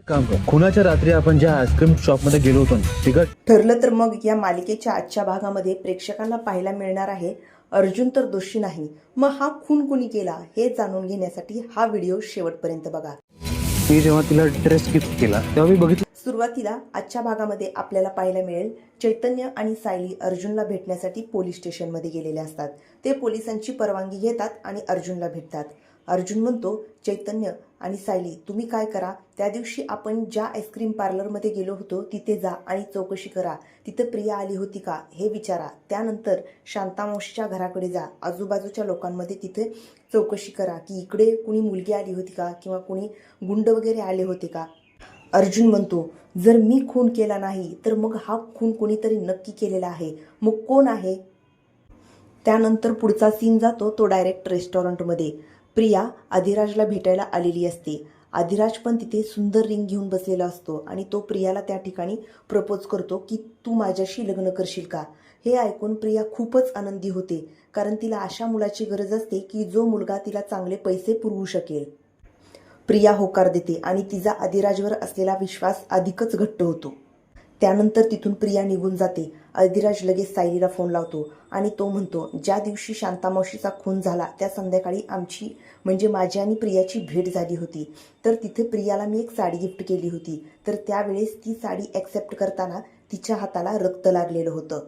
काम कर, खुनाच्या रात्री आपण ज्या आईस्क्रीम शॉपमध्ये गेलो होतो ना, तिकट ठरलं तर मग या मालिकेच्या आजच्या भागामध्ये प्रेक्षकांना पाहायला मिळणार आहे अर्जुन तर दोषी नाही, मग हा खून कुणी केला हे जाणून घेण्यासाठी हा व्हिडिओ शेवटपर्यंत बघा. मी जेव्हा तिला ड्रेस गिफ्ट केला तेव्हा मी बघितलं सुरुवातीला आजच्या भागामध्ये आपल्याला पाहायला मिळेल चैतन्य आणि सायली अर्जुनला भेटण्यासाठी पोलीस स्टेशनमध्ये गेलेले असतात. ते पोलिसांची परवानगी घेतात आणि अर्जुनला भेटतात. अर्जुन म्हणतो, चैतन्य आणि सायली तुम्ही काय करा, त्या दिवशी आपण ज्या आईस्क्रीम पार्लरमध्ये गेलो होतो तिथे जा आणि चौकशी करा, तिथं प्रिया आली होती का हे विचारा. त्यानंतर शांतामावशीच्या घराकडे जा, आजूबाजूच्या लोकांमध्ये तिथे चौकशी करा की इकडे कुणी मुलगी आली होती का किंवा कुणी गुंड वगैरे आले होते का. अर्जुन म्हणतो, जर मी खून केला नाही तर मग हा खून कोणीतरी नक्की केलेला आहे, मग कोण आहे. त्यानंतर पुढचा सीन जातो तो डायरेक्ट रेस्टॉरंटमध्ये. प्रिया अधिराजला भेटायला आलेली असते. अधिराज पण तिथे सुंदर रिंग घेऊन बसलेला असतो आणि तो प्रियाला त्या ठिकाणी प्रपोज करतो की तू माझ्याशी लग्न करशील का. हे ऐकून प्रिया खूपच आनंदी होते, कारण तिला अशा मुलाची गरज असते की जो मुलगा तिला चांगले पैसे पुरवू शकेल. प्रिया होकार देते आणि तिचा अधिराजवर असलेला विश्वास अधिकच घट्ट होतो. त्यानंतर तिथून प्रिया निघून जाते. अधिराज लगेच सायलीला फोन लावतो आणि तो म्हणतो, ज्या दिवशी शांतामावशीचा खून झाला त्या संध्याकाळी आमची म्हणजे माझी आणि प्रियाची भेट झाली होती. तर तिथे प्रियाला मी एक साडी गिफ्ट केली होती, तर त्यावेळेस ती साडी ॲक्सेप्ट करताना तिच्या हाताला रक्त लागलेलं होतं.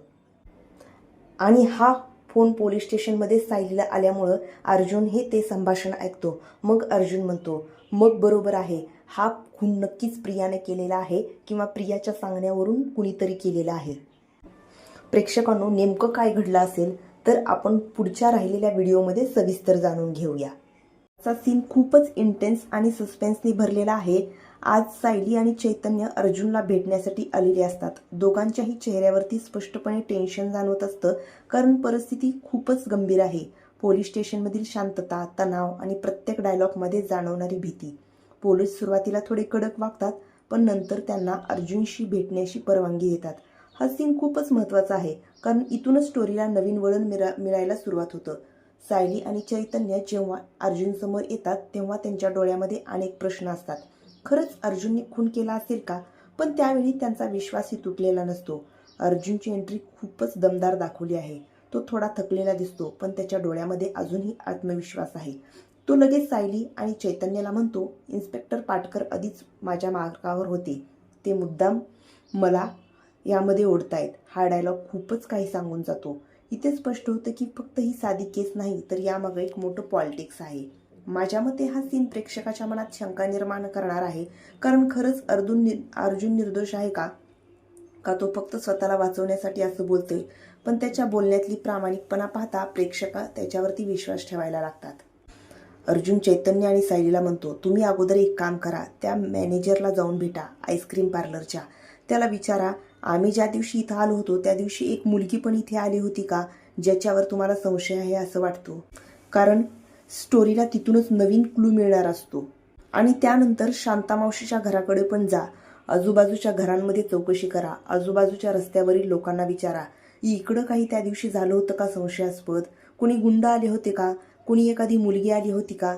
आणि हा फोन पोलीस स्टेशनमध्ये सायलीला आल्यामुळं अर्जुन हे ते संभाषण ऐकतो. मग अर्जुन म्हणतो, मग बरोबर आहे, हा खून नक्कीच प्रियाने केलेला आहे किंवा प्रियाच्या सांगण्यावरून कुणीतरी केलेला आहे. प्रेक्षकांनो, नेमकं काय घडलं असेल तर आपण पुढच्या राहिलेल्या व्हिडिओमध्ये सविस्तर जाणून घेऊया. चा सीन खूपच इंटेन्स आणि सस्पेन्सने भरलेला आहे. आज सायली आणि चैतन्य अर्जुनला भेटण्यासाठी आलेले असतात. दोघांच्याही चेहऱ्यावरती स्पष्टपणे टेन्शन जाणवत असतं, कारण परिस्थिती खूपच गंभीर आहे. पोलीस स्टेशनमधील शांतता, तणाव आणि प्रत्येक डायलॉगमध्ये जाणवणारी भीती. पोलीस सुरुवातीला थोडे कडक वागतात, पण नंतर त्यांना अर्जुनशी भेटण्याची परवानगी देतात. हा सीन खूपच महत्त्वाचा आहे, कारण इथूनच स्टोरीला नवीन वळण मिळायला सुरुवात होतं. सायली आणि चैतन्य जेव्हा अर्जुनसमोर येतात तेव्हा त्यांच्या डोळ्यामध्ये अनेक प्रश्न असतात. खरंच अर्जुनने खून केला असेल का, पण त्यावेळी त्यांचा विश्वासही तुटलेला नसतो. अर्जुनची एंट्री खूपच दमदार दाखवली आहे. तो थोडा थकलेला दिसतो, पण त्याच्या डोळ्यामध्ये अजूनही आत्मविश्वास आहे. तो लगेच सायली आणि चैतन्याला म्हणतो, इन्स्पेक्टर पाटकर आधीच माझ्या मार्गावर होते, ते मुद्दाम मला यामध्ये ओढतायत. हा डायलॉग खूपच काही सांगून जातो. इथे स्पष्ट होतं की फक्त ही साधी केस नाही, तर यामागे एक मोठं पॉलिटिक्स आहे. माझ्या मते हा सीन प्रेक्षकाच्या मनात शंका निर्माण करणार आहे, कारण खरंच अर्जुन निर्दोष आहे का तो फक्त स्वतःला वाचवण्यासाठी असं बोलतोय. पण त्याच्या बोलण्यातली प्रामाणिकपणा पाहता प्रेक्षक त्याच्यावरती विश्वास ठेवायला लागतात. अर्जुन चैतन्य आणि सायलीला म्हणतो, तुम्ही अगोदर एक काम करा, त्या मॅनेजरला जाऊन भेटा आईस्क्रीम पार्लरच्या. त्याला विचारा, आम्ही ज्या दिवशी इथं आलो होतो त्या दिवशी एक मुलगी पण इथे आली होती का, ज्याच्यावर तुम्हाला संशय आहे असं वाटतो. कारण स्टोरीला तिथूनच नवीन क्लू मिळणार असतो. आणि त्यानंतर शांतामावशीच्या घराकडे पण जा, आजूबाजूच्या घरांमध्ये चौकशी करा, आजूबाजूच्या रस्त्यावरील लोकांना विचारा, इकडं काही त्या दिवशी झालं होतं का संशयास्पद, कुणी गुंड आले होते का, कुणी एखादी मुलगी आली होती का.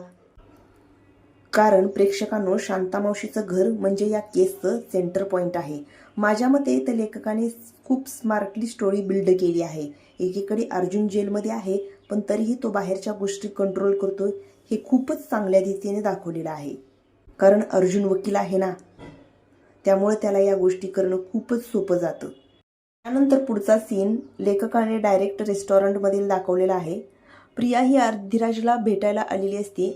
कारण प्रेक्षकांनो, शांतामावशीचं घर म्हणजे या केसचं सेंटर पॉईंट आहे. माझ्या मते तर लेखकाने खूप स्मार्टली स्टोरी बिल्ड केली आहे. एकीकडे अर्जुन जेलमध्ये आहे, पण तरीही तो बाहेरच्या गोष्टी कंट्रोल करतोय, हे खूपच चांगल्या रीतीने दाखवलेलं आहे. कारण अर्जुन वकील आहे ना, त्यामुळे त्याला या गोष्टी करणं खूपच सोपं जातं. त्यानंतर पुढचा सीन लेखकाने डायरेक्ट रेस्टॉरंटमधील दाखवलेला आहे. प्रिया ही अधिराजला भेटायला आलेली असते.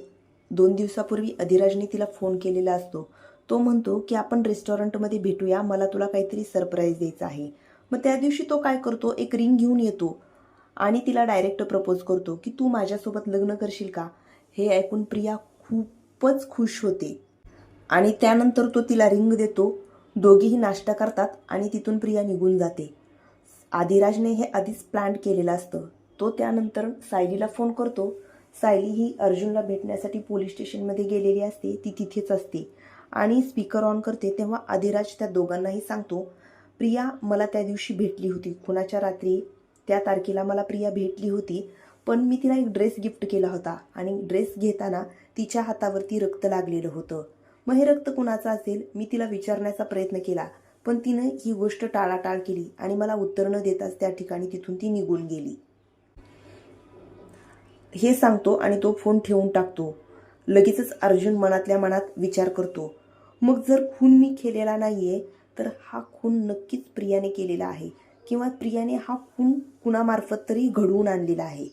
2 दिवसापूर्वी अधिराजने तिला फोन केलेला असतो. तो म्हणतो की आपण रेस्टॉरंटमध्ये भेटूया, मला तुला काहीतरी सरप्राईज द्यायचं आहे. मग त्या दिवशी तो काय करतो, एक रिंग घेऊन येतो आणि तिला डायरेक्ट प्रपोज करतो की तू माझ्यासोबत लग्न करशील का. हे ऐकून प्रिया खूपच खुश होते आणि त्यानंतर तो तिला रिंग देतो. दोघेही नाश्ता करतात आणि तिथून प्रिया निघून जाते. अधिराजने हे आधीच प्लॅन केलेलं असतं. तो त्यानंतर सायलीला फोन करतो. सायली ही अर्जुनला भेटण्यासाठी पोलीस स्टेशनमध्ये गेलेली असते, ती तिथेच असते आणि स्पीकर ऑन करते. तेव्हा अधिराज त्या दोघांनाही सांगतो, प्रिया मला त्या दिवशी भेटली होती, खुनाच्या रात्री त्या तारखेला मला प्रिया भेटली होती, पण मी तिला एक ड्रेस गिफ्ट केला होता आणि ड्रेस घेताना तिच्या हातावरती रक्त लागलेलं होतं. मग हे रक्त कुणाचं असेल मी तिला विचारण्याचा प्रयत्न केला, पण तिनं ही गोष्ट टाळाटाळ केली आणि मला उत्तर न देताच त्या ठिकाणी तिथून ती निघून गेली. हे सांगतो आणि तो फोन ठेवून टाकतो. लगेचच अर्जुन मनातल्या मनात विचार करतो, मग जर खून मी केलेला नाहीये तर हा खून नक्कीच प्रियाने केलेला आहे किंवा प्रियाने हा खून कुणामार्फत तरी घडवून आणलेला आहे.